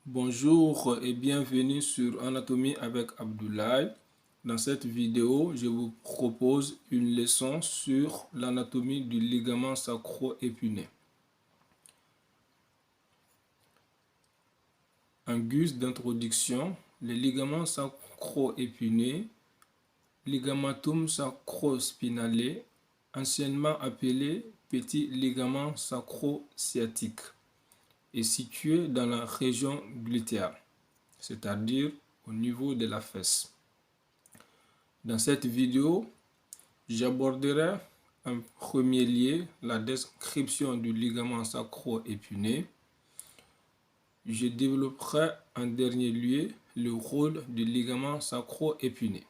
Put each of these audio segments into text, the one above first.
Bonjour et bienvenue sur Anatomie avec Abdoulaye. Dans cette vidéo, je vous propose une leçon sur l'anatomie du ligament sacro-épiné. En guise d'introduction, le ligament sacro-épiné, ligamentum sacro-spinale, anciennement appelé petit ligament sacro-sciatique, est situé dans la région glutéale, c'est-à-dire au niveau de la fesse. Dans cette vidéo, j'aborderai en premier lieu la description du ligament sacro-épiné. Je développerai en dernier lieu le rôle du ligament sacro-épiné.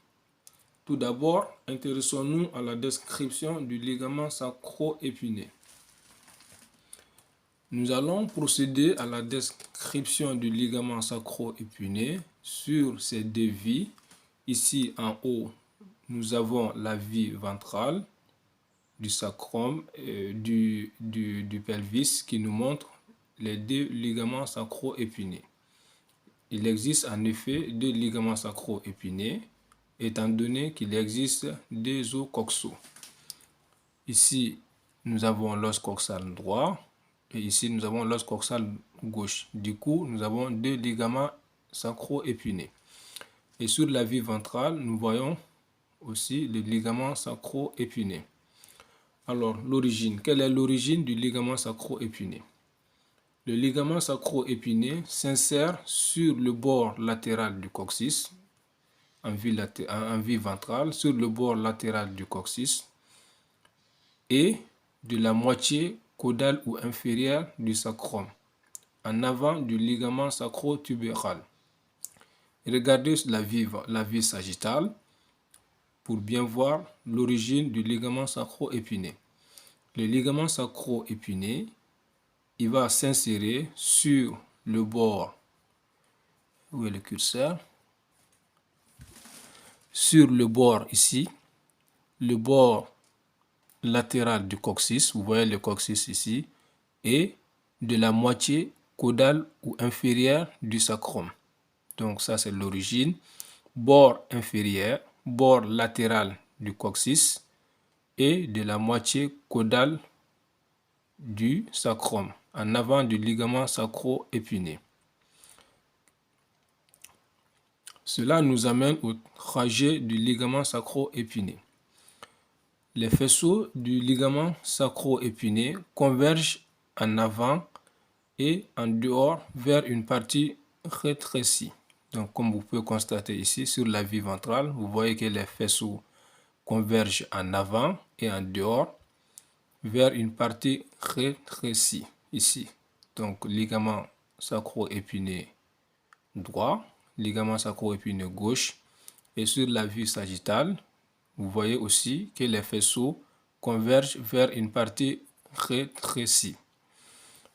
Tout d'abord, intéressons-nous à la description du ligament sacro-épiné. Nous allons procéder à la description du ligament sacro-épiné sur ses deux vies. Ici en haut, nous avons la vie ventrale du sacrum et du pelvis qui nous montre les deux ligaments sacro-épinés. Il existe en effet deux ligaments sacro-épinés, étant donné qu'il existe deux os coxaux. Ici, nous avons l'os coxal droit et ici, nous avons l'os coxal gauche. Du coup, nous avons deux ligaments sacro-épinés. Et sur la vie ventrale, nous voyons aussi le ligament sacro-épiné. Alors, l'origine. Quelle est l'origine du ligament sacro-épiné? Le ligament sacro-épiné s'insère sur le bord latéral du coccyx, en vue ventrale, sur le bord latéral du coccyx et de la moitié caudale ou inférieure du sacrum, en avant du ligament sacro-tubéral. Regardez la vue sagittale pour bien voir l'origine du ligament sacro-épiné. Le ligament sacro-épiné, il va s'insérer sur le bord, où est le curseur? Sur le bord ici, le bord latéral du coccyx, vous voyez le coccyx ici, et de la moitié caudale ou inférieure du sacrum. Donc ça c'est l'origine. Bord inférieur, bord latéral du coccyx et de la moitié caudale du sacrum, en avant du ligament sacro-épiné. Cela nous amène au trajet du ligament sacro-épiné. Les faisceaux du ligament sacro-épiné convergent en avant et en dehors vers une partie rétrécie. Donc, comme vous pouvez constater ici sur la vue ventrale, vous voyez que les faisceaux convergent en avant et en dehors vers une partie rétrécie ici. Donc, ligament sacro-épiné droit, ligament sacro-épiné gauche, et sur la vue sagittale, vous voyez aussi que les faisceaux convergent vers une partie rétrécie.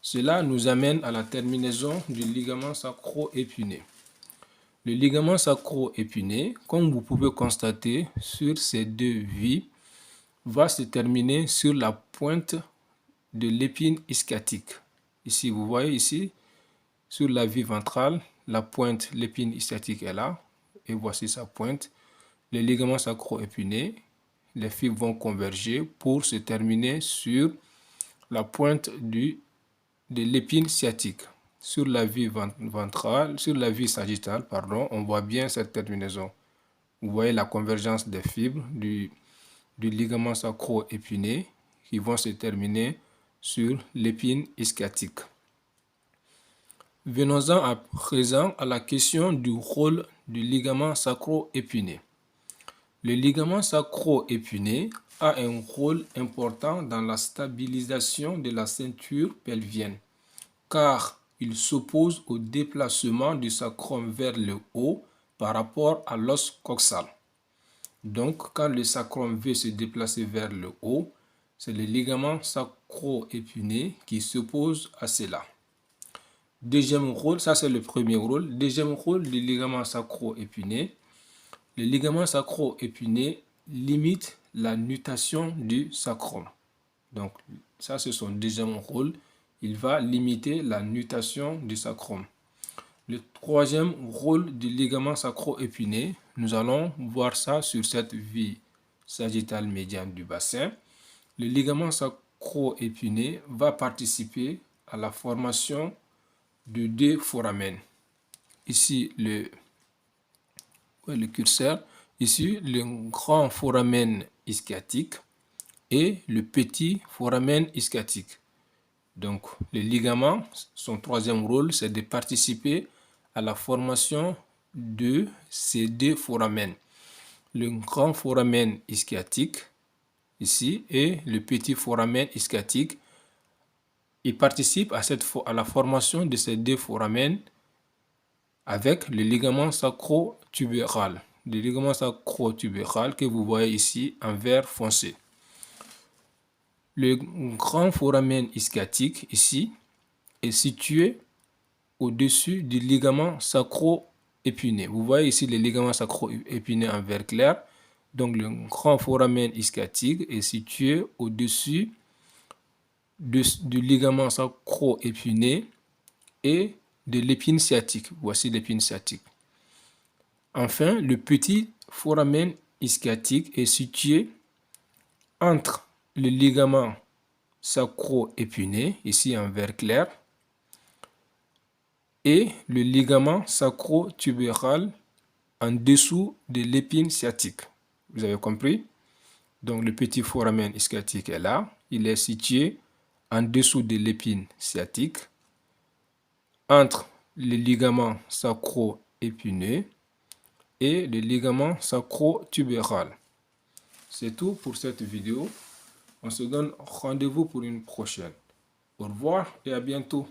Cela nous amène à la terminaison du ligament sacro-épiné. Le ligament sacro-épiné, comme vous pouvez constater sur ces deux vies, va se terminer sur la pointe de l'épine ischiatique. Ici, vous voyez ici, sur la vue ventrale, la pointe, l'épine ischiatique est là, et voici sa pointe. Le ligament sacro-épiné, les fibres vont converger pour se terminer sur la pointe de l'épine sciatique. Sur la vue ventrale, sur la vue sagittale, pardon, on voit bien cette terminaison. Vous voyez la convergence des fibres du ligament sacro-épiné qui vont se terminer sur l'épine ischiatique. Venons-en à présent à la question du rôle du ligament sacro-épiné. Le ligament sacro-épiné a un rôle important dans la stabilisation de la ceinture pelvienne, car il s'oppose au déplacement du sacrum vers le haut par rapport à l'os coxal. Donc, quand le sacrum veut se déplacer vers le haut, c'est le ligament sacro-épiné qui s'oppose à cela. Deuxième rôle, ça c'est le premier rôle. Deuxième rôle du ligament sacro-épiné. Le ligament sacro-épiné limite la nutation du sacrum. Donc, ça c'est son deuxième rôle. Il va limiter la nutation du sacrum. Le troisième rôle du ligament sacro-épiné, nous allons voir ça sur cette vue sagittale médiane du bassin. Le ligament sacro-épiné va participer à la formation de deux foramen. Ici, le curseur, ici, le grand foramen ischiatique et le petit foramen ischiatique. Donc, le ligament, son troisième rôle, c'est de participer à la formation de ces deux foramen. Le grand foramen ischiatique, ici, et le petit foramen ischiatique. Il participe à la formation de ces deux foramen avec le ligament sacro-tubéral. Le ligament sacro-tubéral que vous voyez ici en vert foncé. Le grand foramen ischiatique ici est situé au-dessus du ligament sacro-épiné. Vous voyez ici le ligament sacro-épiné en vert clair. Donc le grand foramen ischiatique est situé au-dessus du ligament sacro-épiné et de l'épine sciatique. Voici l'épine sciatique. Enfin, le petit foramen ischiatique est situé entre le ligament sacro-épiné, ici en vert clair, et le ligament sacro-tubéral en dessous de l'épine sciatique. Vous avez compris? Donc le petit foramen ischiatique est là. Il est situé en dessous de l'épine sciatique, entre le ligament sacro-épineux et le ligament sacro-tubéral. C'est tout pour cette vidéo. On se donne rendez-vous pour une prochaine. Au revoir et à bientôt.